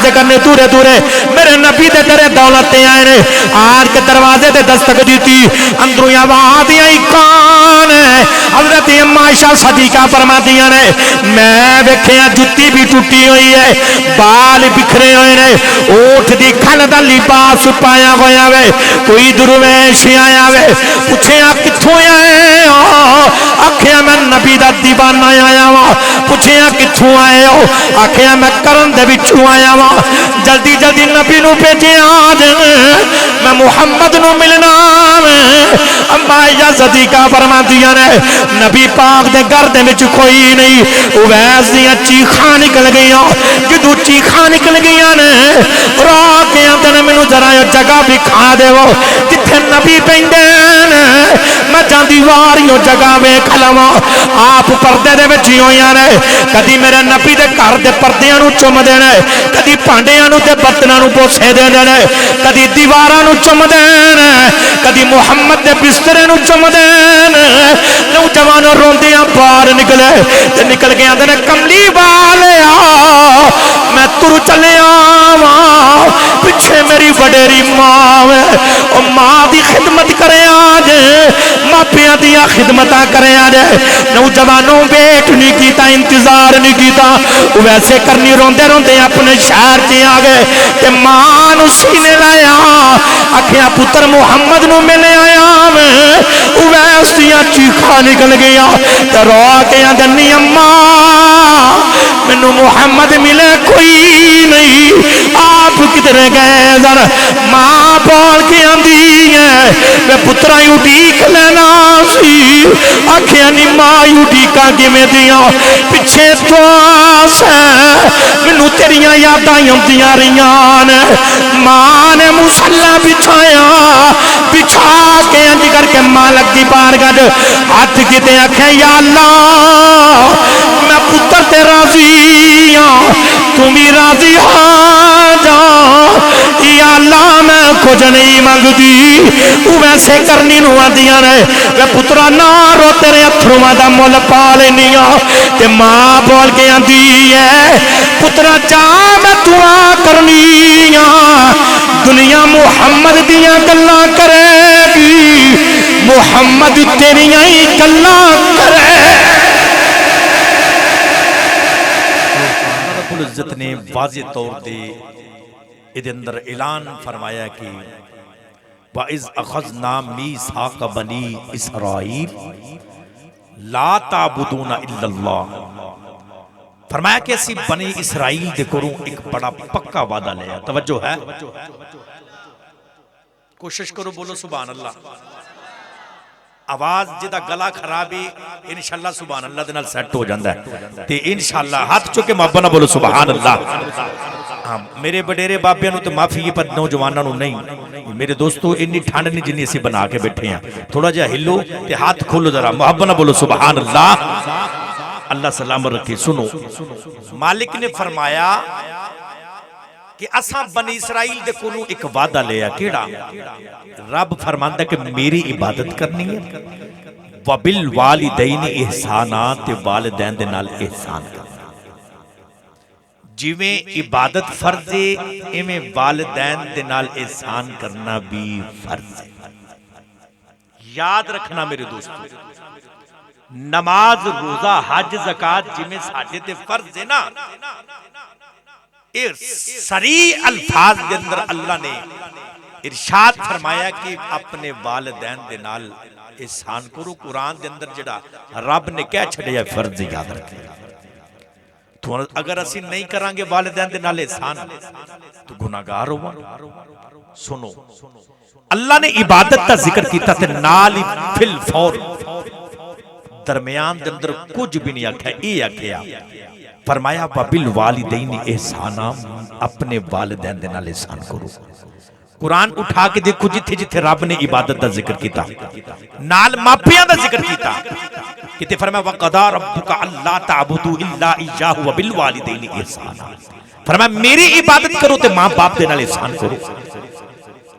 عرض کرنے دورے دورے میرے نبی دے تیرے دولت آئے نے آج کے دروازے دے دستک دیتی اندروں آواز آئی کون ہے حضرت عائشہ صدیقہ فرماتی نے میں ویکھیا جُتی بھی ٹوٹی ہوئی ہے بال بکھرے ہوئے نے اونٹ دی کھل دا لباس پایا ہویا وے کوئی درویش آیا وے پوچھیا کتھوں آئے ہو آکھیا میں نبی دا دیوانہ آیا وا پوچھیا کتھوں آئے ہو آکھیا میں کرن دے وچوں آیا وا جلدی جلدی نبی نو بھیجیا میں محمد نو ملنا اما یا صدیقہ فرماندیاں نے نبی پاک دے گھر دے وچ کوئی نہیں اویس دیاں چیخاں نکل گئیاں جدوں چیخاں نکل گئیاں نے رو کے آندے مینوں ذرا جگہ بھی کھا دیو جتھے نبی پیندے نے میں جاندی واریوں جگہ ویکھ لواں آپ پردے دے وچ ہویاں نے کدی میرے نبی دے گھر دے پردیاں نو چم دینا کدی بھانڈیاں نو تے برتناں نو بوسے دے دینا کدی دیواراں نو چم دینا کدی محمد دے بسترے نو چم دینا نوجوان روندیاں باہر نکلے تے نکل کے آندے نے کملی والیا میں تر چلے آواں پیچھے میری وڈیری ماں ہے او ماں دی خدمت کرے آج ماپیاں دیا خدمتاں کرے آج نوجوانوں ویٹ نہیں کیتا انتظار نہیں کیتا ویسے کرنی روندے روندے اپنے شہر چ آ گئے تے ماں نو سینے لایا آکھیا پتر محمد نو ملے آیا میں ویس دیاں چیخاں نکل گیا تے رو کے آندی اماں مینوں محمد ملے کوئی نہیں آپ کدھر گئے ذرا ماں بول کے آندی ہے میں پترا یوں ڈیک لینا سی آکھیا نی ماں یوں ڈیکاں کیویں دیاں پیچھے تو مینوں تیریاں یاداں آندیاں رہیاں نے ماں نے مصلی بچھایا بچھا کے انج کر کے مالک دی بارگاہ ہاتھ کیتے آکھے یا اللہ میں پتر تے راضی ہاں تو بھی راضی ہاں جا یا اللہ میں کچھ نہیں منگدی ویسے کرنی نو آندیاں نے میں پترا نہ رو تیرے اتھرواں دا مول پا لینیاں تے ماں بول کے آندی ہے پترا جا میں دعا کرنی دنیا محمد دیاں گلاں کرے گی محمد تیریاں ہی گلاں کرے رب العزت نے واضح طور دے ادھے اندر اعلان فرمایا کہ وَإِذْ أَخَذْنَا مِيثَاقَ بَنِي إِسْرَائِيلَ لَا تَعْبُدُونَ إِلَّا اللَّهَ فرمایا کہ اسی بنی اسرائیل دے کروں ایک بڑا پکا وعدہ لیا توجہ ہے کوشش کرو بولو سبحان اللہ آواز جدہ گلا خرابی انشاءاللہ سبحان اللہ دے نال سیٹ ہو جاندہ ہے تے انشاءاللہ ہاتھ چکے محبنہ بولو سبحان اللہ میرے بڑیرے بابیاں نو تے معافی یہ پر نوجواناں نو نہیں میرے دوستو انی ٹھانڈ نہیں جنی اسی بنا کے بیٹھے ہیں تھوڑا جا ہلو تے ہاتھ کھولو ذرا محبنہ بولو سبحان اللہ اللہ سلام رکھے سنو مالک نے فرمایا کہ اساں بنی اسرائیل دے کولوں ایک وعدہ لیا کیڑا رب فرماندا کہ میری عبادت کرنی ہے وبالوالدین احسانات والدین دے نال احسان کرنا جویں عبادت فرض ہے ایویں والدین دے نال احسان کرنا بھی فرض ہے یاد رکھنا میرے دوستو نماز روزہ حج زکات جویں ساڈے تے فرض ہے نا سریع الفاظ کے اندر اللہ نے ارشاد فرمایا کہ اپنے والدین دے نال احسان کرو قرآن دے اندر جڑا رب نے کہہ چھڑیا فرض یاد رکھے تو اگر اسی نہیں کرانگے والدین دے نال احسان تو گناہگار ہوا سنو اللہ نے عبادت کا ذکر کیتا تے نال فی الفور درمیان دے اندر کچھ بھی نہیں آکھا اے آکھیا فرمایا وَبِالْوَالِدَيْنِ احسانًا اپنے والدین دے نال احسان کرو قرآن اٹھا کے دیکھو جتھے جتھے رب نے عبادت دا ذکر کیتا نال ماپیاں دا ذکر کیتا کتے فرمایا وَقَضَىٰ رَبُّكَ أَلَّا تَعْبُدُوا إِلَّا إِيَّاهُ وَبِالْوَالِدَيْنِ احسانًا فرمایا میری عبادت کرو تے ماں باپ دے نال احسان کرو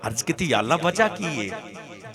عرض کیتی یا اللہ وجہ کی ہے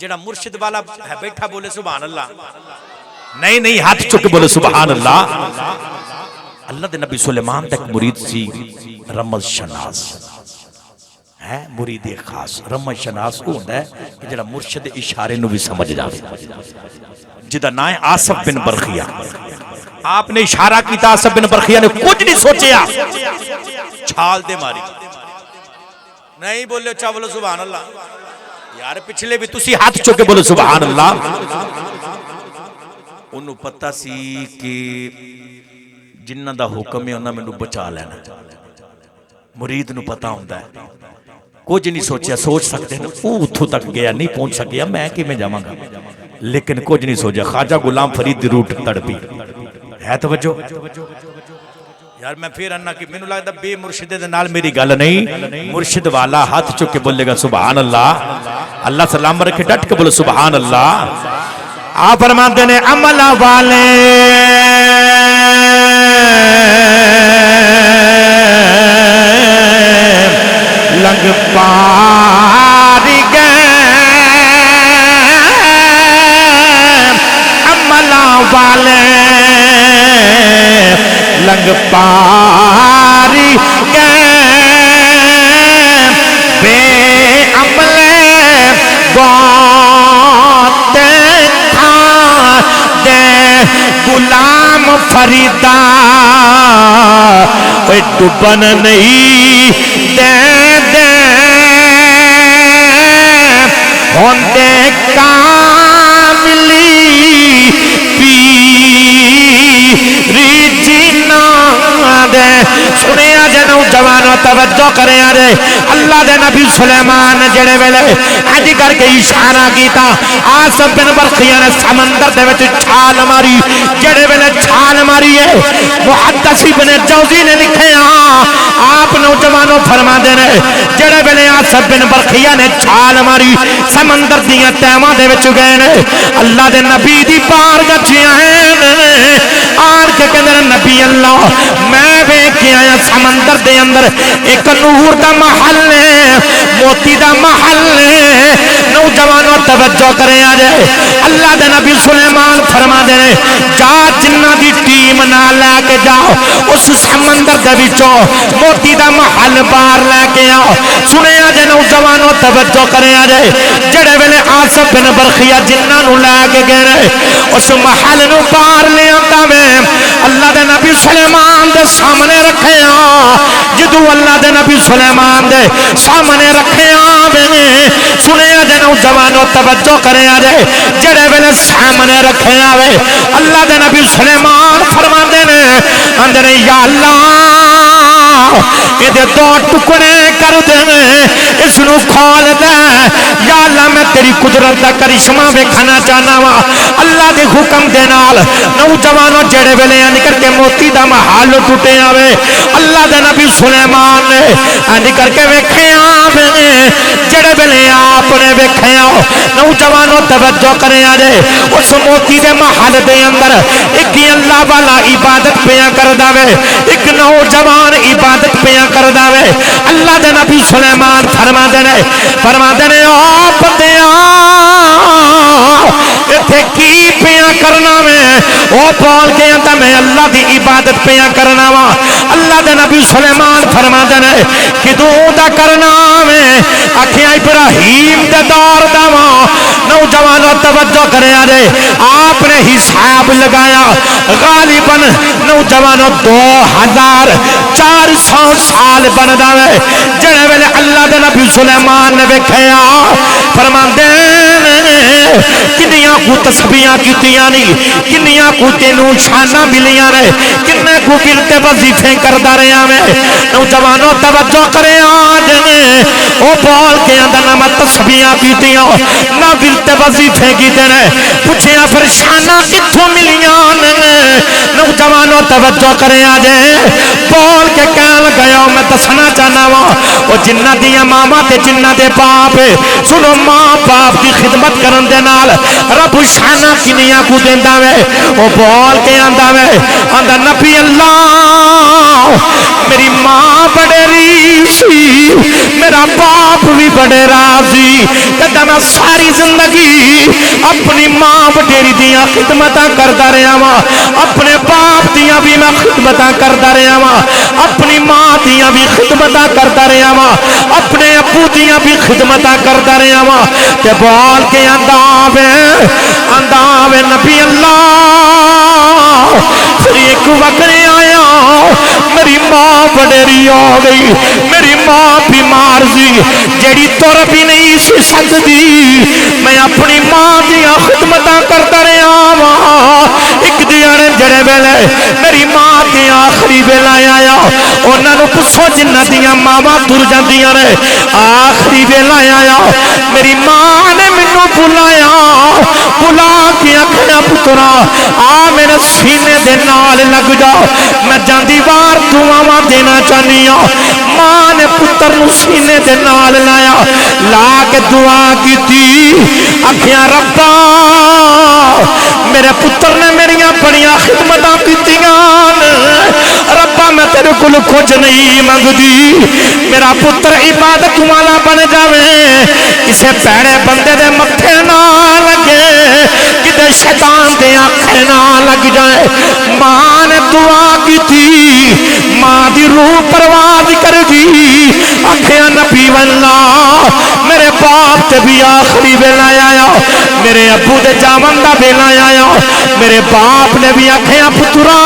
جڑا مرشد والا ہے بیٹھا بولے سبحان اللہ، نہیں نہیں ہاتھ چک کے بولے سبحان اللہ۔ اللہ دے نبی سلیمان تک مرید سی رمز شناس ہے، مرید خاص رمز شناس کو ہوتا ہے کہ جڑا مرشد اشارے نو بھی سمجھ جاوے، جدا نام ہے آصف بن برخیہ۔ آپ نے اشارہ کیتا، آصف بن برخیہ نے کچھ نہیں سوچیا، چھال دے ماری، نہیں بولے اچھا بولو سبحان اللہ یار، پچھلے بھی تسی ہاتھ چکے بولو سبحان اللہ۔ انہوں پتہ سی کہ جنہ دا حکم ہے انہوں میں بچا لینا، مرید نو پتہ ہوندہ ہے، کچھ نہیں سوچیا، سوچ سکتے ہیں وہ اتھو تک گیا نہیں پہنچ سکیا، میں کہ میں جاواں گا، لیکن کچھ نہیں سوچیا، خواجہ غلام فرید دی روٹ تڑپی ہے۔ توجہ یار میں پھر انہا کہ میں نے لگتا بے مرشد دے نال میری گل نہیں، مرشد والا ہاتھ چکے بولے گا سبحان اللہ، اللہ سلام رکھے ڈٹ کے بولے سبحان اللہ۔ آپ فرماتے ہیں عمل والے لنگ پاری گئے، عمل والے لنگ پاری گئے، بے عمل گوتے تھا دے غلام فریدہ، کوئی ڈبن نہیں دے دے ہوندے کاملی پیری جینا دے۔ سنیا جے نوجوانوں توجہ کریں آرے، اللہ دے نبی سلیمان جڑے ویلے آجی کر کے اشارہ کیتا، آصف بن برخیہ نے سمندر دے وچ چھال ماری، جڑے ویلے چھال ماری ہے محدث ابن جوزی نے لکھے آپ نوجوانوں فرما دینے، جڑے ویلے آصف بن برخیہ نے چھال ماری سمندر دیاں تیمہ دے وچ گئے نے، اللہ دے نبی دی پار گچھیاں ہیں آر کے کندر نبی اللہ میں بے کیا یا سمندر دے اندر ایک نور دا محل ہے، موتی دا محل ہے۔ نوجوانوں توجہ کریں آجے، اللہ دے نبی سلیمان فرما دینے جا جنہ دی ٹیم نہ لے کے جاؤ، اس سمندر دے وچوں موتی دا محل بار لے کے آؤ۔ سنے آجے نوجوانوں توجہ کریں آجے، جڑے ویلے آصف بن برخیہ جنہ نو لے کے گئے اس محل نو بار لے آتا میں اللہ دے نبی سلیمان دے سامنے رکھے جدو اللہ دے نبی سلیمان دے سامنے رکھے میں سنے آجے نوجوانوں توجہ کریں آجے، جڑے ویلے سامنے رکھے آوے اللہ دے نبی سلیمان فرما دینے اندرے یا اللہ یہ دے دو ٹکڑے کر دے اس نو کھول دے، یا اللہ میں تیری قدرت دا کرشمہ بکھانا چاہنا وا۔ اللہ دے حکم دے نال نوجوانوں جڑے ویلے نکر کے موتی دا محل ٹوٹے آوے، اللہ دے نبی سلیمان نے نکر کے ویکھے آوے، جڑے ویلے آپ نے ویکھے آو نوجوانوں توجہ کریں آجے، اس موتی دے محل دے اندر ایک اللہ والا عبادت پیاں کر داوے، ایک نوجوان عبادت پیاں کر داوے۔ اللہ دے نبی سلیمان فرما دینے او بندیاں اتھے کی پیاں کرنا میں او بول کے انتا میں اللہ دی عبادت پیاں کرنا وا۔ اللہ دے نبی سلیمان فرما دینے کدوں دا کرنا میں آکھیاں ابراہیم دے دور دا وا۔ نوجوانوں توجہ کریں آجے، آپ نے حساب لگایا غالباً نوجوانوں 2400 سال بن داوے، جڑے ویلے اللہ دے نبی سلیمان نے ویکھیا فرماندے کنیاں کو تسبیحاں کیتیاں نہیں، کنیاں کو تینوں شانہ ملیاں رہے، کنے کو ورتے وظیفے کردا رہیا میں۔ نوجوانوں توجہ کریں آج او بول کے اندر نہ تسبیحاں کیتیاں نہ ورتے وظیفے کیتے نے، پوچھیا پھر شانہ کتھوں ملیاں نے؟ نوجوانوں توجہ کریں آج بول کے کہن گیا میں دسنا چاہنا وا او جنہ دیاں ماما تے جنہ دے باپ سنو ماں باپ دی خدمت کرن دے نال رب شانہ کنیاں کو دیندا وے، او بول کے آندا وے آندا نبی اللہ میری ماں بڑے ریشی میرا باپ بھی بڑے راضی، کہتا میں ساری زندگی اپنی ماں وڈیری دیاں خدمتاں کردا رہا وا، اپنے باپ دیاں بھی میں خدمتاں کردا رہا وا، اپنی ماں دیاں بھی خدمتاں کردا رہا وا، اپنے ابو دیاں بھی خدمتاں کردا رہا وا، تے بول کے آندا وے نبی اللہ پھر ایک وقت آیا میری ماں وڈیری ہو گئی، میری ماں بیمار سی جیڑی تر بھی نہیں سی سکتی، میں اپنی ماں دیاں خدمتاں کرتا رہا وا، ایک دن جڑے ویلے میری ماں کے آخری ویلا آیا انہاں نوں پوچھو جنہاں دیاں ماواں تر جاندیاں نے، آخری ویلا آیا میری ماں نے مینوں بلایا، بلا کے آکھیا پترا آ میرے سینے دے نال لگ جا، میں جاندی وار دعاواں دینا چاہنی ہاں۔ ماں نے پتر نو سینے دے نال لایا، لا کے دعا کیتی، آکھیا ربا میرے پتر نے میریاں بڑیاں خدمتاں کیتیاں، ربا میں تیرے کول کچھ نہیں منگدی، میرا پتر عبادت والا بن جاوے، کسے پیڑے بندے دے متھے نہ لگے، کدے شیطان دے آنکھیں نہ لگ جائے۔ ماں نے دعا کی تھی، ماں دی روح پرواز کر گئی، آکھیا نبی واللہ میرے باپ تے بھی آخری ویلا آیا، میرے ابو دے جاون دا ویلا آیا، میرے باپ نے بھی آکھیا پترا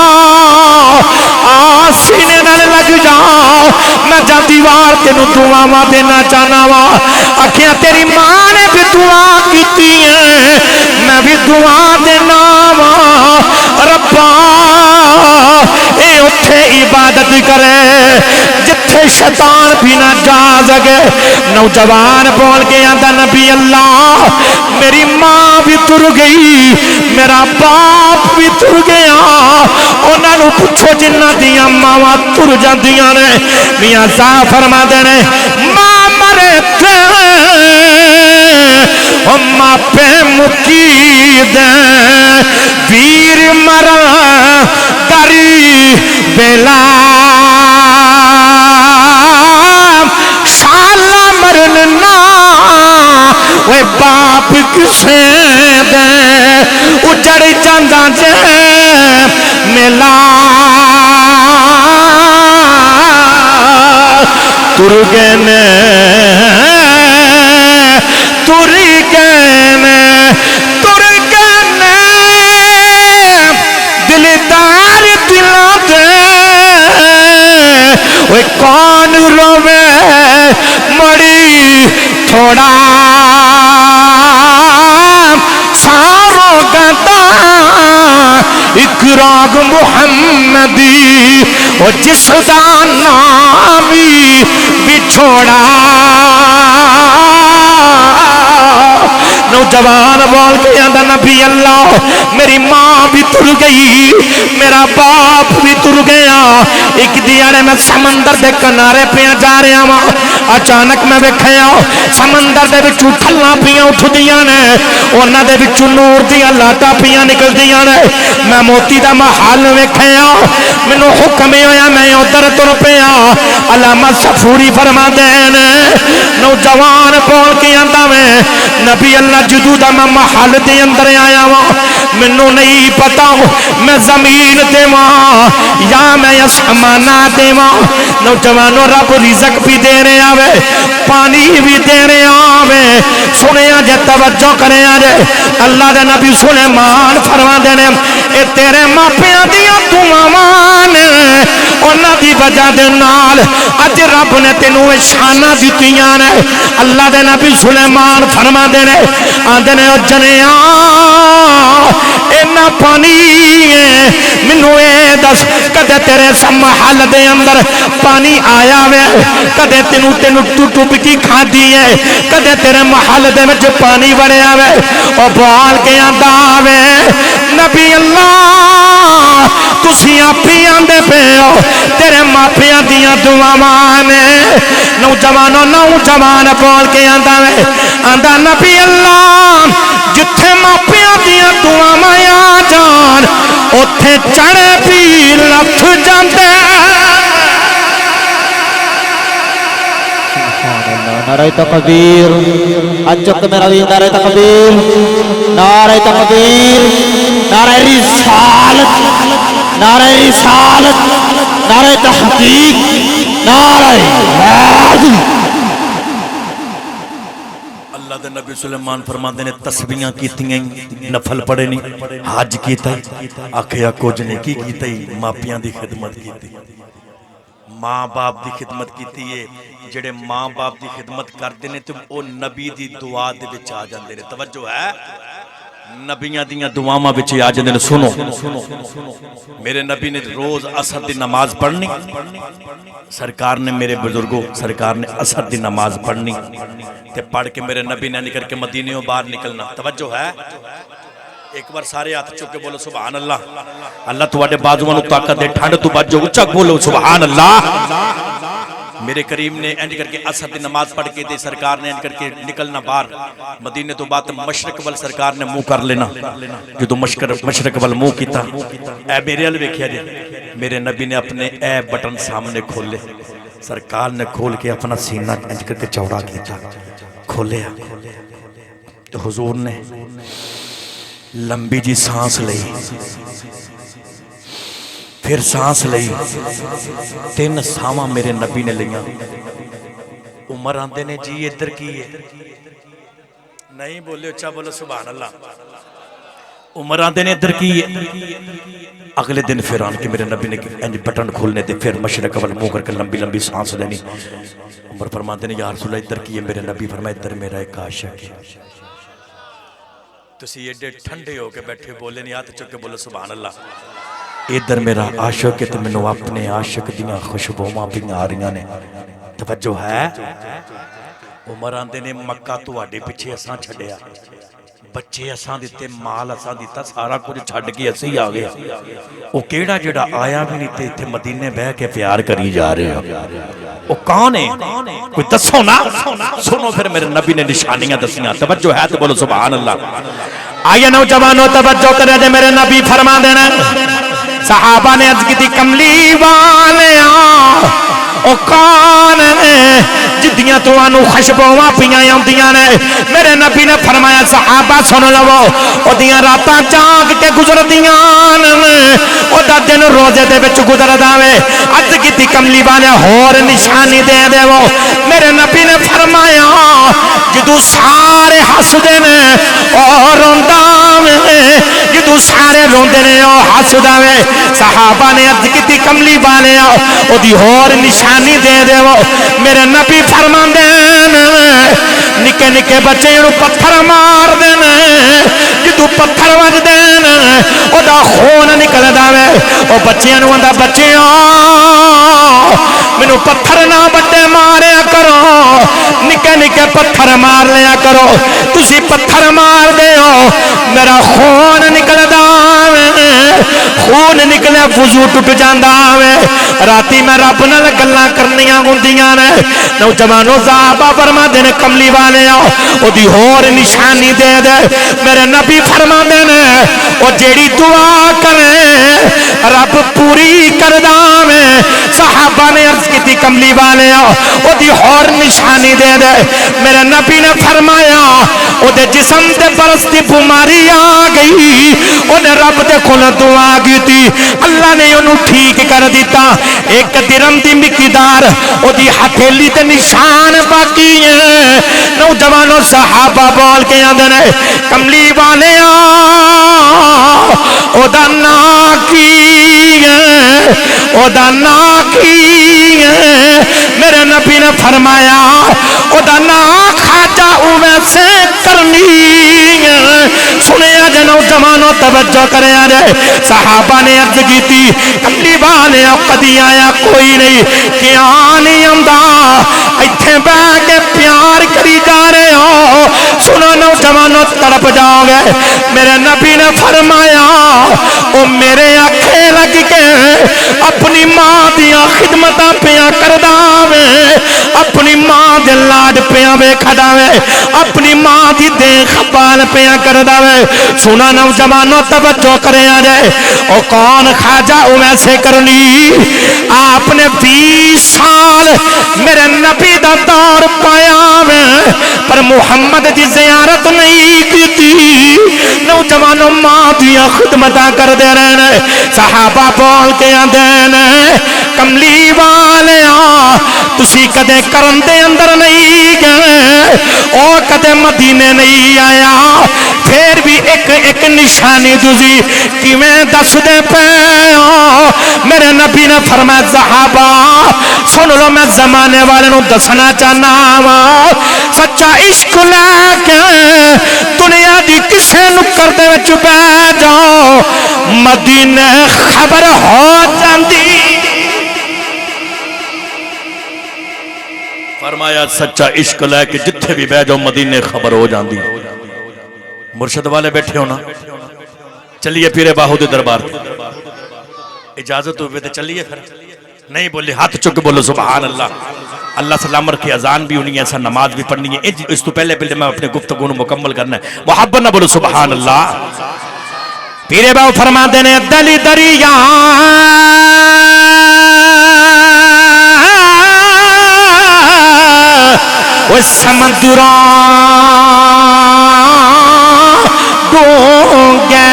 آ سینے نال لگ جا، میں جاندی وار تینوں دعاواں دینا چاہنا وا، آکھیا تیری ماں نے بھی دعا کیتی ہے میں بھی دعا دینا وا، ربا اے اتھے عبادت کرے جتھے شیطان بھی نہ جا سکے۔ نوجوان بول کے آندا نبی اللہ میری ماں بھی تر گئی، میرا باپ بھی تر گیا، انہاں نوں پوچھو جنہاں دیاں ماواں تر جاندیاں نے، میاں صاحب فرماندے نے ماں مرے تے ماپے مکی دیں ویر مرا کری بیلا شالا مرننا وہ باپ کسے دیں اجڑ جاندہ جے ملا ترگنے دلدار دلوں دے وہ کون روے مڑی تھوڑا ساروں گتا اکراگ محمدی وہ جس دا نامی بچھوڑا۔ نوجوان بول کے آندا نبی اللہ میری ماں بھی تر گئی، میرا باپ بھی تر گیا، ایک دیانے میں سمندر دے کنارے پہ جا رہا ہوں، اچانک میں ویکھیا سمندر دے وچوں ٹھلاں پیاں اٹھدیاں نے، انہاں دے وچوں نور دیاں لاٹاں پیاں نکلدیاں نے، میں موتی دا محل ویکھیا، مینوں حکم ہویا میں ادھر تر پیا، علامہ صفوری فرماندے نے نوجوان بول کے آندا میں نبی اللہ جدو دا میں محل دے اندر آیا ہوں، منوں نہیں پتا میں زمین دے ماں یا میں اسمانہ دے ماں۔ نوجوانوں رب رزق بھی دے رہے آوے، پانی بھی دے رہے آوے، سنے آجے توجہ کرے آجے، اللہ دے نبی سلیمان فرما دینے اے تیرے ماں پیاں دیا دعاواں نے، انہاں دی وجہ دے نال اج رب نے تینوں شانہ دتیاں نے۔ اللہ دے نبی سلیمان فرما دینے آندے نے او جنیاں اینا پانی ہے منوں اے دس کدے تیرے محل دے اندر پانی آیا وے، کدے تینوں ٹوٹی کھا دی ہے، کدے تیرے محل دے وچ پانی وڑیا وے، او بال کے آندا وے نبی اللہ تسی آپی آندے پے ہو تیرے ماپیاں دیاں دعاواں نے۔ نوجوان بول کے آندا وے آندا نبی اللہ جتھے ماپیاں دیاں دعاواں آ جان اوتھے چڑھے بھی لتھ جاندے۔ نعرہ تکبیر اچک میرا بھی نعرہ تکبیر نعرہ تکبیر نعرہ رسالت نعرہ رسالت نعرہ تحقیق نعرہ حیدری اللہ دے نبی سلیمان فرماندے نے تسبیحاں کیتیاں نفل پڑھے نہیں حج کیتا آکھیا کچھ نہیں کی کیتا ماپیاں دی خدمت کیتی ماں باپ دی خدمت کیتی ہے جڑے ماں باپ دی خدمت کرتے نے تے او نبی دی دعا دے وچ آ جاندے نے توجہ ہے نبیاں دیاں دعاواں وچ آ جاندے نے سنو میرے نبی نے روز عصر دی نماز پڑھنی سرکار نے میرے بزرگوں سرکار نے عصر دی نماز پڑھنی تے پڑھ کے میرے نبی نے نکل کے مدینے و باہر نکلنا توجہ ہے ایک بار سارے ہاتھ چک کے بولو سبحان اللہ اللہ تواڈے بازواں نوں طاقت دے ٹھنڈ تو بچ جو اچا بولو سبحان اللہ میرے کریم نے اینج کر کے عصر دی نماز پڑھ کے دے سرکار نے اینج کر کے نکلنا باہر مدینے تو بعد مشرق وال سرکار نے منہ کر لینا جدوں مشرق وال منہ کیتا اے میرے ال ویکھیا جی میرے نبی نے اپنے اے بٹن سامنے کھولے سرکار نے کھول کے اپنا سینہ اینج کر کے چوڑا کیتا کھولیا تو حضور نے لمبی جی سانس لئی پھر سانس لئی تین ساواں میرے نبی نے لیا عمر آندے نے جی ادھر کی ہے نہیں بولے اچھا بولو سبحان اللہ عمر آندے نے ادھر کی ہے اگلے دن پھر آن کے میرے نبی نے بٹن کھولنے دے پھر مشرق وال منہ کر کے لمبی لمبی سانس لینی عمر فرماتے نے یا رسول اللہ ادھر کی ہے میرے نبی فرمایا ادھر میرا ایک عاشق ہے تسی ایڈے ٹھنڈے ہو کے بیٹھے بولے نہیں ہاتھ چک کے بولو سبحان اللہ ادھر میرا عاشق ہے تو مینوں اپنے عاشق دیاں خوشبوواں بھی آ رہی نے توجہ ہے عمر آندے نے مکہ تواڈے پیچھے اساں چھڈیا بچے اساں دتے مال اساں دیتا سارا کچھ چھڈ کے اسی آ گیا او کیڑا جڑا آیا بھی نہیں تے ایتھے مدینے بیٹھ کے پیار کری جا رہے ہو او کون ہے کوئی دسو نا سنو پھر میرے نبی نے نشانیاں دسیاں توجہ ہے تو بولو سبحان اللہ آئیے نوجوانوں توجہ کرے دے میرے نبی فرما دینا صحابہ نے عرض کی تھی کملی والیاں او کون ہے جدیاں تو آنو خوشبوواں پیاں ہوندیاں نے میرے نبی نے فرمایا صحابہ سن لو او دیاں راتاں جاگ کے گزردیاں او دا دن روزے دے وچ گزردا وے عرض کیتی کملی والے ہور نشانی دے دے وہ میرے نبی نے فرمایا جدوں سارے ہسدے نے او روندا وے جدوں سارے روندے نے او ہسدا وے صحابہ نے عرض کیتی کملی والے او دی ہور نشانی دے دے وہ میرے نبی فرماندے نکے نکے بچے نوں پتھر مار دین جدوں پتھر وجدے او دا خون نکلدا وے او بچیاں نوں آندا بچیاں مینوں پتھر نہ بڑے ماریا کرو نکے نکے پتھر مار لیا کرو تسی پتھر مار دے ہو میرا خون نکلدا وے خون نکلے وضو ٹوٹ جاندا وے راتی میں رب نال گلاں کرنیاں ہوندیاں نے نوجوانوں صحابہ فرماندے نے کملی والے او دی ہور نشانی دے دے میرے نبی فرماندے نے او جیڑی دعا کرے رب پوری کردا وے صحابہ نے عرض کی کملی والے او دی ہور نشانی دے دے میرے نبی نے فرمایا او دے جسم دے برس دی بیماری آ گئی او نے رب دے کول دعا کیتی اللہ نے انہوں ٹھیک کر دیتا ایک درم دی مقدار او دی ہتھیلی تے نشان باقی ہے نوجوانوں صحابہ بول کے آندے نے کملی والے او دا نا کی ہے او دا نا کی ہے میرے نبی نے فرمایا او دا نا خواجہ اویسے کرنی ہے سنیا جے نوجوانوں توجہ کرے آجے صحابہ نے عرض کی تھی کملی والے کدی آیا کوئی نہیں کیا نہیں آمدا ایتھے بیٹھ کے پیار کری جا رہے ہو سنو نوجوانوں تڑپ جاؤ گے. میرے نبی نے فرمایا او میرے آنکھیں لگ کے اپنی ماں دیاں خدمتاں پیاں کردا وے, اپنی ماں دے لاڈ پیاں ویکھدا وے, اپنی ماں دی دیکھ بھال پیاں کردا وے. سنا نوجوانوں توجہ کرے آ جائے, او کون خواجہ اویسے کرنی, آپ نے 20 سال میرے نبی دا دور پایا وے پر محمد دی زیارت نہیں کیتی. نوجوانوں ماں دیا خدمتاں کر دے رہے, صحابہ بول کے آندے نے کملی والیاں تسی کدے کرم دے اندر نہیں گئے, او کدے مدینے نہیں آیا, پھر بھی ایک ایک نشانی تسی کیویں دس دے پے ہو. میرے نبی نے فرمایا صحابہ سن لو میں زمانے والے نو دسنا چاہنا وا, سچا عشق لے کے دنیا دی کسے نکر دے وچ بیٹھ جاؤ مدینے خبر ہو جاندی. فرمایا سچا عشق لے کے جتھے بھی بیٹھ جاؤ مدینے خبر ہو جاندی. مرشد والے بیٹھے ہو نا, چلیے پیر باہو دے دربار اجازت ہوئے تو چلیے پھر. نہیں بولے ہاتھ چک بولو سبحان اللہ. اللہ سلام رکھے, اذان بھی ہونی ہے, ایسا نماز بھی پڑھنی ہے. اس تو پہلے میں اپنے گفتگو مکمل کرنا ہے. محبت نہ بولو سبحان اللہ. پیر باہو فرماتے ہیں دلی دریا وہ سمندران گونگے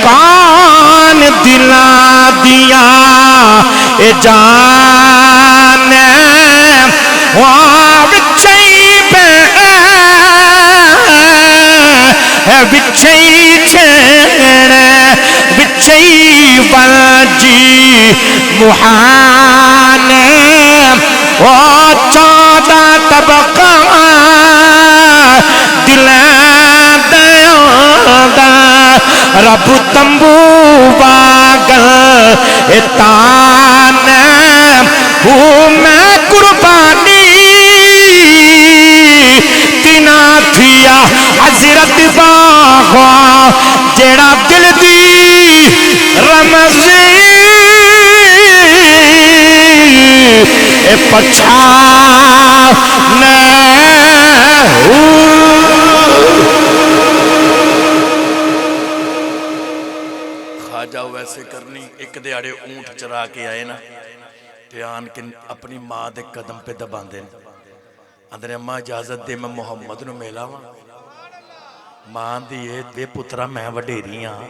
کان دلا دیا اے جانے وچھئی پہ وچھئی چھیڑے وچھئی والجی محانے او 14 طبقہ دلیں دیاں رب تمبو باگل اتانے ہوں میں قربانی تینا تھیا حضرت باغوا جیڑا دل دی رمزی اے پچھانے خواجہ ویسے کرنی. ایک دیاڑے اونٹ چرا کے آئے نا, پیان کے اپنی ماں دے قدم پہ دبان دے اندر اماں اجازت دے میں محمد نو میلا وا. ماں دیئے بے پترا میں وڈیری ہاں,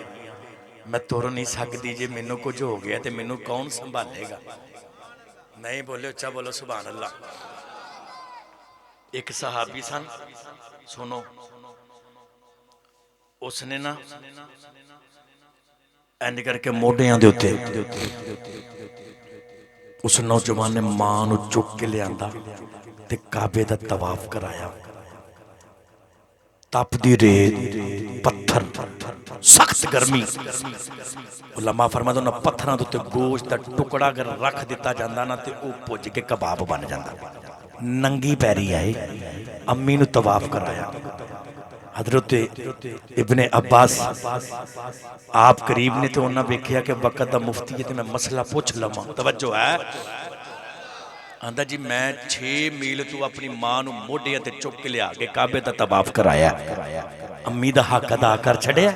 میں تور نہیں سکتی جے مینوں کچھ ہو گیا تے مینوں کون سنبھالے گا. نہیں بولے اچھا بولو سبحان اللہ. ایک صحابی سن, سنو اس نے نا اینڈ کر کے موڈیاں دے ہوتے اس نوجوان نے ماں نو چک کے لے آندا تے کعبے دا طواف کرایا. تپ دی ریت پتھر سخت گرمی, علماء فرماتے ہیں پتھراں تے گوشت دا ٹکڑا اگر رکھ دیتا جاندا نا تے او پج کے کباب بن جاندا. ننگی پیری آئے امی نو طواف کرایا. حضرت ابن عباس آپ قریب نے تو انہاں ویکھیا کہ وقت دا مفتی ہے تے میں مسئلہ پوچھ لواں. توجہ ہے. آندا جی میں 6 میل تو اپنی ماں نو موڈیاں تے چک کے لیا کے کعبے دا طواف کرایا, امی دا حق ادا کر چھڑیا.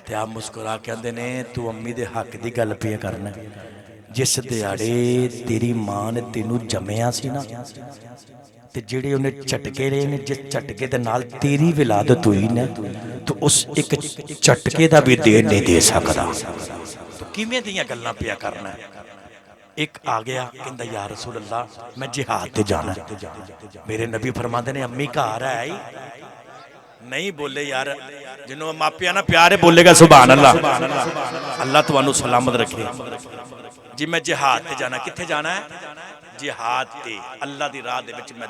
تے آپ مسکرا کے آندے نے تو امی دے حق دی گل پیا کرنا. جس دیاڑے تیری ماں نے تینوں جمعیا سی نا تے جڑے انہیں چٹکے رہے نے, جس چٹکے دے نال تیری ولادت ہوئی نا تو اس ایک چٹکے دا بھی دیر نہیں دے سکتا. تو کیویں دیاں گلاں پیا کرنا ہے. ایک آ گیا کہندا یا رسول اللہ میں جہاد تے جانا ہے. میرے نبی فرماندے نے امی گھر ہے نہیں بولے یار جنوں ماپیا نا پیارے بولے گا سبحان اللہ. اللہ تانوں سلامت رکھے. جی میں جہاد تے جانا. کتھے جانا ہے؟ جہاد تے اللہ دی راہ دے وچ میں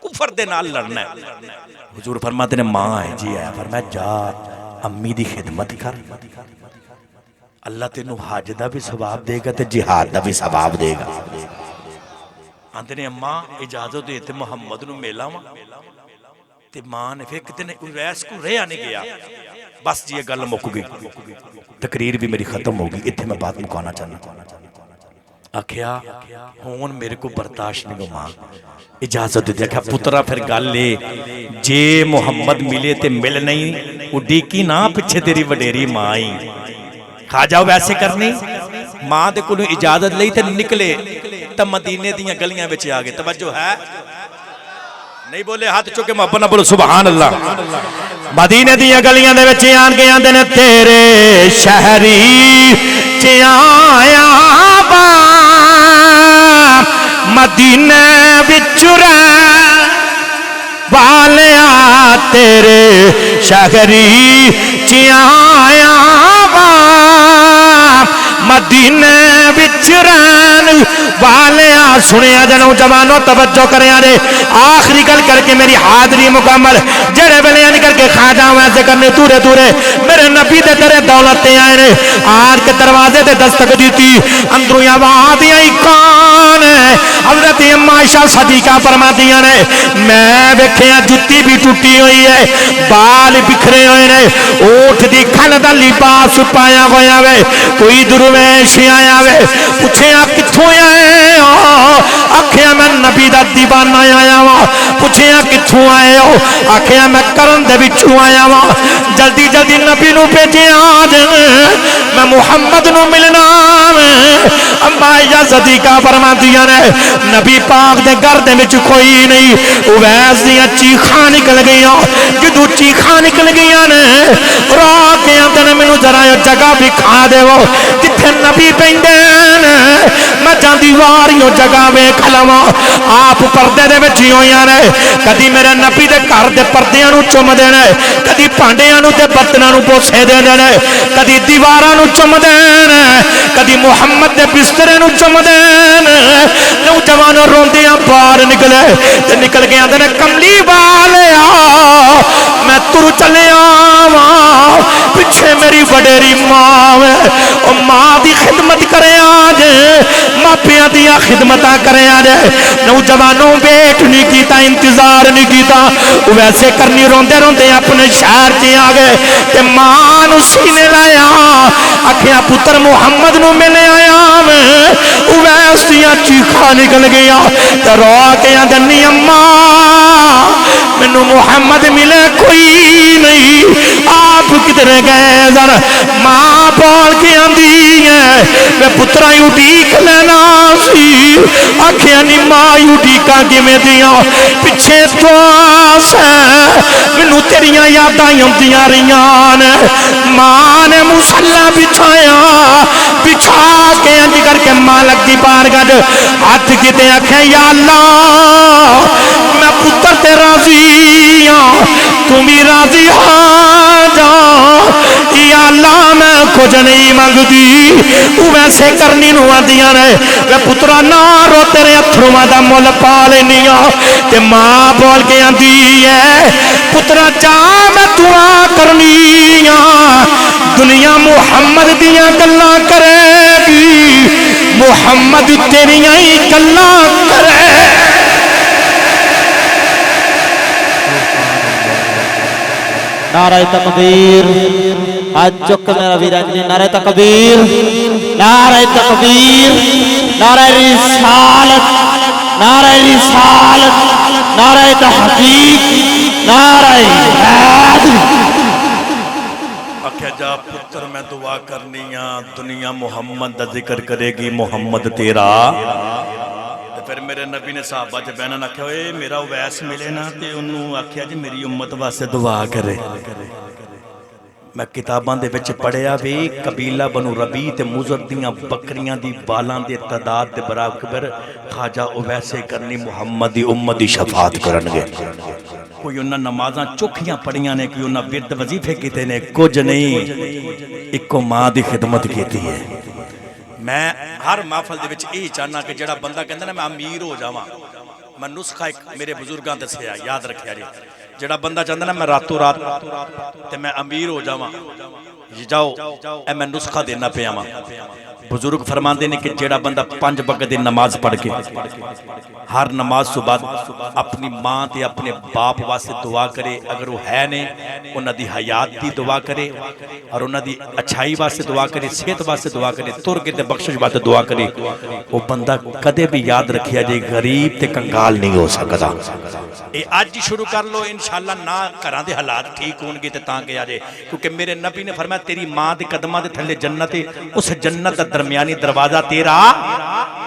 کفر دے نال لڑنا ہے. حضور فرماتے نے ماں ہے جی ہے, فرمایا جا امی دی خدمت کر, اللہ تینوں حج دا بھی ثواب دے گا تے جہاد دا بھی ثواب دے گا. آندے نے اماں اجازت دے تے محمد نو میلا وا تے ماں نے پھر کتنے ویس کو رہا نہیں گیا بس جی یہ گل مک گئی تقریر بھی میری ختم ہوگی اتنے میں بات مکانا چاہنا آکھیا ہون میرے کو برداشت نہیں گو ماں اجازت دے دیا پترا پھر گل لے جے محمد ملے تے مل نہیں اڈی کی نا پچھے تیری وڈیری ماں ہی کھا جاؤ ویسے کرنی ماں دے کو اجازت لئی تے نکلے تب مدینے دیاں گلیاں بچے آگے توجہ ہے نہیں بولے ہاتھ چکے محبت نہ بولو سبحان اللہ مدینے دیاں گلیاں دے وچ آن کے آندے نے تیرے شہری چ آیا با مدینے وچ رہ والیا تیرے شہری چ آیا با مدینے وچ رہن والیا سنیا جنو جوانو توجہ کریا رے آخری گل کر کے میری حاضری مکمل جڑے ویلے کر کے کھا جاؤں ایسے کرنے تورے تورے میرے نبی دے تیرے دولتے آئے نے آج کے دروازے دے دستک دیتی اندروں آواز آئی کون ہے حضرت اما عائشہ صدیقہ فرماتی نے میں ویکھیا جُتی بھی ٹوٹی ہوئی ہے بال بکھرے ہوئے نے اونٹ دی کھل دا لباس پایا ہویا وے کوئی درویش آیا وے پوچھیا کتھوں آئے ہو آکھیا میں نبی دا دیوانہ آیا وا پوچھیا کتھوں آئے ہو آکھیا میں کرن دے وچوں آیا وا جلدی جلدی نبی نو بھیجیا میں محمد نو ملنا اما عائشہ صدیقہ فرماندیاں نے نبی پاک دے گھر دے وچ کوئی نہیں اویس دیاں چیخاں نکل گئیاں جدوں چیخاں نکل گئیاں نے رو کے آندے نے مینوں ذرا جگہ بھی کھا دیو جتھے نبی پیندے میں جاندی واریوں جگہ ویکھ لواں آپ پردے دے وچ ہویاں نے کدی میرے نبی دے گھر دے پردیاں نو چم دینا کدی پانڈیاں نو تے برتناں نو پوسے دینا کدی دیواراں نو چم دینا کدی محمد دے بسترے نو چم دینا نوجوان روندیاں باہر نکلے تے نکل کے آندے نے کملی والیا میں تر چلیا واں پیچھے میری وڈیری ماں وے او ماں دی خدمت کرے آج ماپیاں دیا خدمتاں کرے آج نوجوانوں ویٹ نہیں کیتا انتظار نہیں کیتا ویسے کرنی روندے روندے اپنے شہر تے آ گئے تے ماں نو سینے لایا آکھیا پتر محمد نو ملے آیا میں ویس دیاں چیخاں نکل گیا تے رو کے آندی اماں مینوں محمد ملے کوئی نہیں آپ کدھر گئے ذرا ماں بول کے آندی ہے میں پترا اڈیک لینا سی آکھیا نہیں ماں اڈیکاں کیویں دیاں پیچھے تو مینوں تیریاں یاداں آندیاں رہیاں نے ماں نے مصلی بچھایا بچھا کے انج کر کے مالک دی بارگاہ ہاتھ کیتے آکھیا یا اللہ میں پتر تے راضی ہاں تم بھی راضی ہاں جا یا اللہ میں کچھ نہیں منگدی ویسے کرنی نو آندیاں نے وے پترا نہ رو تیرے اتھرواں دا مول پا لینیاں تے ماں بول کے آندی ہے پترا جا میں دعا کرنی دنیا محمد دیاں گلاں کرے گی محمد تیریاں ہی گلاں کرے نعرہ تکبیر آج چک میرا ویرانجلی نعرہ تکبیر نعرہ تکبیر نعرہ رسالت نعرہ رسالت نعرہ تحقیق نعرہ حیدری آکھیا جا پتر میں دعا کرنیاں دنیا محمد دا ذکر کرے گی محمد تیرا پھر میرے نبی نے صحابہ جب بہنہ نہ کہا اے میرا ویس ملے نا تے انہوں آکھیا جی میری امت واسے دعا کرے میں کتاباں دے وچ پڑھیا بھی قبیلہ بنو ربی تے مزر دیاں بکریاں دی بالاں دے تعداد دے برابر خواجہ اویسے کرنی محمد دی امت دی شفاعت کرنگے کوئی انہاں نمازاں چوکھیاں پڑھیاں نے کوئی انہاں ورد وظیفے کیتے نے کچھ نہیں ایک ماں دی خدمت کیتی ہے میں ہر محفل دے وچ یہی چاہنا کہ جڑا بندہ کہندا نا میں امیر ہو جاواں میں نسخہ ایک میرے بزرگاں دسیا یاد رکھیا جی جڑا بندہ چاہندا نا میں راتوں رات تے میں امیر ہو جاواں جاؤ اے میں نسخہ دینا پیا وا بزرگ فرماندے نے کہ جیڑا بندہ 5 وقت دی نماز پڑھ کے ہر نماز تو بعد اپنی ماں تے اپنے باپ واسطے دعا کرے اگر وہ ہے نے انہاں دی حیات دی دعا کرے اور انہاں دی اچھائی واسطے دعا کرے صحت واسطے دعا کرے تر کے تے بخشش واسطے دعا کرے وہ بندہ کدے بھی یاد رکھیا جے غریب تے کنگال نہیں ہو سکدا اے اج شروع کر لو انشاءاللہ نہ گھراں دے حالات ٹھیک ہون گے تے تاں کہ اجے کیونکہ میرے نبی نے فرمایا تیری ماں دے قدماں دے تھلے جنت ہے اس جنت دا درمیانی دروازہ تیرا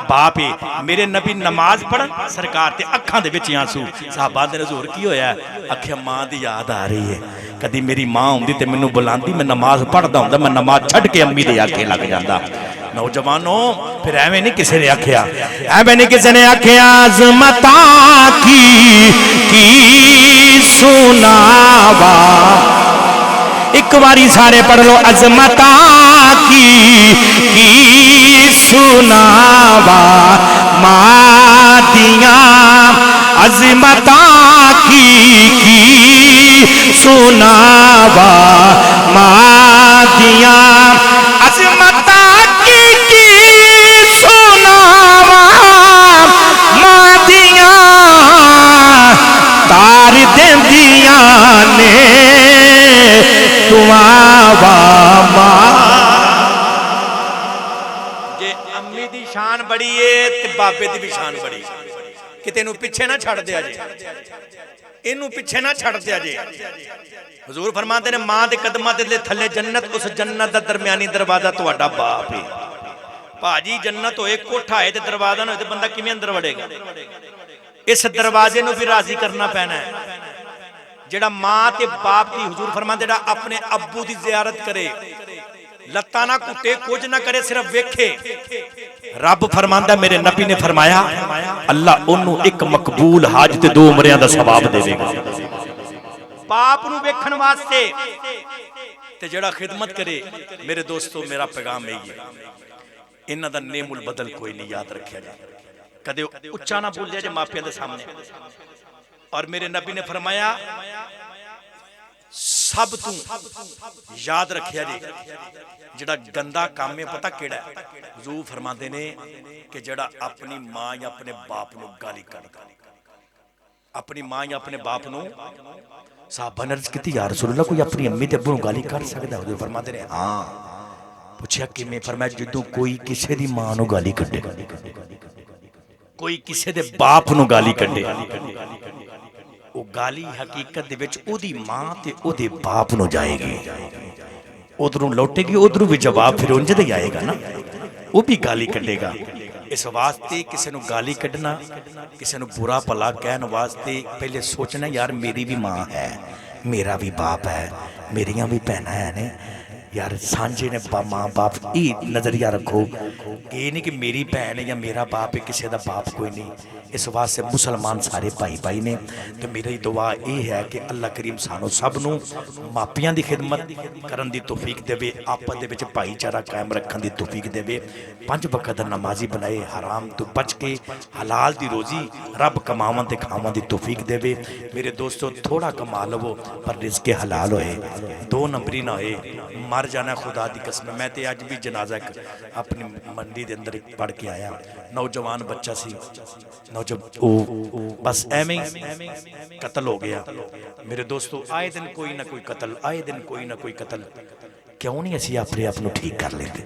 باپ ہے میرے نبی نماز پڑھن سرکار تے اکھاں دے وچ آنسو صحابہ دے حضور کی ہویا ہے اکھیں ماں دی یاد آ رہی ہے کدی میری ماں ہوندی تے مینوں بلاندی میں نماز پڑھدا ہوندا میں نماز چھڈ کے امی دے آکھے لگ جاندا نوجوانوں پھر ایویں نہیں کسی نے آکھیا ایویں نہیں کسی نے آکھیا عظمتاں کی سناوا ایک باری سارے پڑھ لو عظمتاں کی سناوا مادیاں عظمتاں کی سناوا مادیاں عظمتاں کی سناوا مادیاں تار دیندیاں نے جے امی دی شان بڑی ہے تے بابے دی بھی شان بڑی کہ تینوں پیچھے نہ چھڑ دیا جے اینوں پیچھے نہ چھڑ دیا جے حضور فرماتے نے ماں دے قدماں دے تھلے جنت اس جنت دا درمیانی دروازہ تہاڈا باپ ہے بھاجی جنت ہوئے کوٹھا ہے تے دروازہ نہ ہوئے تے بندہ کیویں اندر وڑے گا اس دروازے نو بھی راضی کرنا پینا ہے جڑا ماں تے باپ دی حضور فرماندے جڑا اپنے ابو دی زیارت کرے لتاں نہ کٹے کچھ نہ کرے صرف ویکھے رب فرماندا میرے نبی نے فرمایا اللہ اونوں ایک مقبول حج تے 2 عمریاں دا ثواب دے گا باپ نو ویکھن واسطے تے جڑا خدمت کرے میرے دوستو میرا پیغام یہی ہے انہاں دا نعم البدل کوئی نہیں یاد رکھیا جائے کدے اچا نہ بول جائے ماپیاں دے سامنے اور میرے نبی نے فرمایا سب تو یاد رکھیا جی جڑا گندا کام ہے پتہ کیڑا ہے حضور فرماندے نے کہ جڑا اپنی ماں یا اپنے باپ نو گالی کردا اپنی ماں یا اپنے باپ نو صحابہ نے عرض کیتی یا رسول اللہ کوئی اپنی امی تے ابو نو گالی کر سکدا حضور فرماندے نے ہاں پوچھیا کہ میں فرمایا جدوں کوئی کسے دی ماں نو گالی کڈے کوئی کسے دے باپ نو گالی کڈے او گالی حقیقت دے وچ او دی ماں تے او دے باپ نو جائے گی ادھروں لوٹے گی ادھروں بھی جواب پھر انج دے آئے گا نا وہ بھی گالی کڈے گا اس واسطے کسی نو گالی کڈنا کسی نو برا بھلا کہن واسطے پہلے سوچنا یار میری بھی ماں ہے میرا بھی باپ ہے میریاں بھی بہناں ہیں نے یار سانجے نے ماں باپ یہ نظریہ رکھو کہ یہ نہیں کہ میری بہن ہے یا میرا باپ ہے کسی دا باپ کوئی نہیں اس واسطے مسلمان سارے بھائی بھائی نے تو میری دعا یہ ہے کہ اللہ کریم سانو سب نو ماپیاں دی خدمت کرن دی توفیق دے وے آپس دے وچ بھائی چارہ قائم رکھن دی توفیق دے وے 5 وقت نمازی بنائے حرام تو بچ کے حلال دی روزی رب کماون تے کھاون دی توفیق دے وے میرے دوستو تھوڑا کما لو پر رزق حلال ہوئے 2 نمبری نہ ہوئے مر جانا خدا دی قسم میں تے اج بھی جنازہ اپنی منڈی دے اندر پڑھ کے آیا نوجوان بچہ سی بس ایویں قتل ہو گیا میرے دوستو آئے دن کوئی نہ کوئی قتل آئے دن کوئی نہ کوئی قتل کیوں نہیں اسی اپنے آپ ٹھیک کر لیتے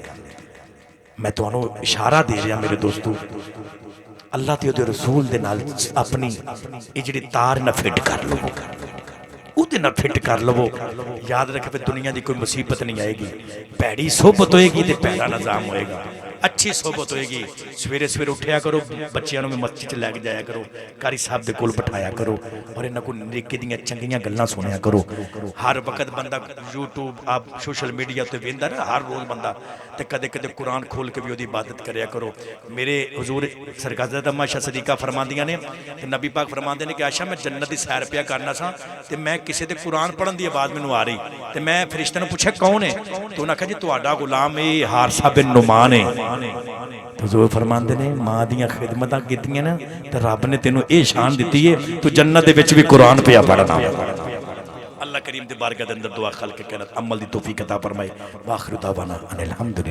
میں تانوں اشارہ دے رہا میرے دوستو اللہ تے دے رسول دے نال اپنی یہ جڑی تار نہ فٹ کر لو اودے نہ فٹ کر لو یاد رکھے دنیا دی کوئی مصیبت نہیں آئے گی پیڑی صحبت ہوئے گی تے پیڑا نظام ہوئے گا اچھی صحبت ہوئے گی سویرے سویرے اٹھیا کرو بچیاں میں مسجد لے کے جایا کرو قاری صاحب دے کول بٹھایا کرو اور انہاں کو نیکی دیاں چنگیاں گلاں سنیا کرو ہر وقت بندہ یوٹیوب آپ سوشل میڈیا تے ویندا نا ہر روز بندہ تے کدے کدے قرآن کھول کے بھی اودی عبادت کریا کرو میرے حضور سرکار اما عائشہ صدیقہ فرماندیاں نے تے نبی پاک فرماندے نے کہ عائشہ میں جنت دی سیر پیا کرنا سا تے میں کسے تے قرآن پڑھن دی آواز مینوں آ رہی تے میں فرشتے نوں پوچھیا کون ہے تو انہاں کہا جی تہاڈا غلام اے حارثہ بن نعمان ہے حضور فرماندے نے ماں دیاں خدمتاں کیتیاں نا تے رب نے تینوں اے شان دتی ہے تو جنت دے وچ بھی قرآن پیا پڑھنا اللہ کریم دی بارگاہ دے اندر دعا خلق کے عمل دی توفیق عطا فرمائے. واخر دعوانا ان الحمدللہ.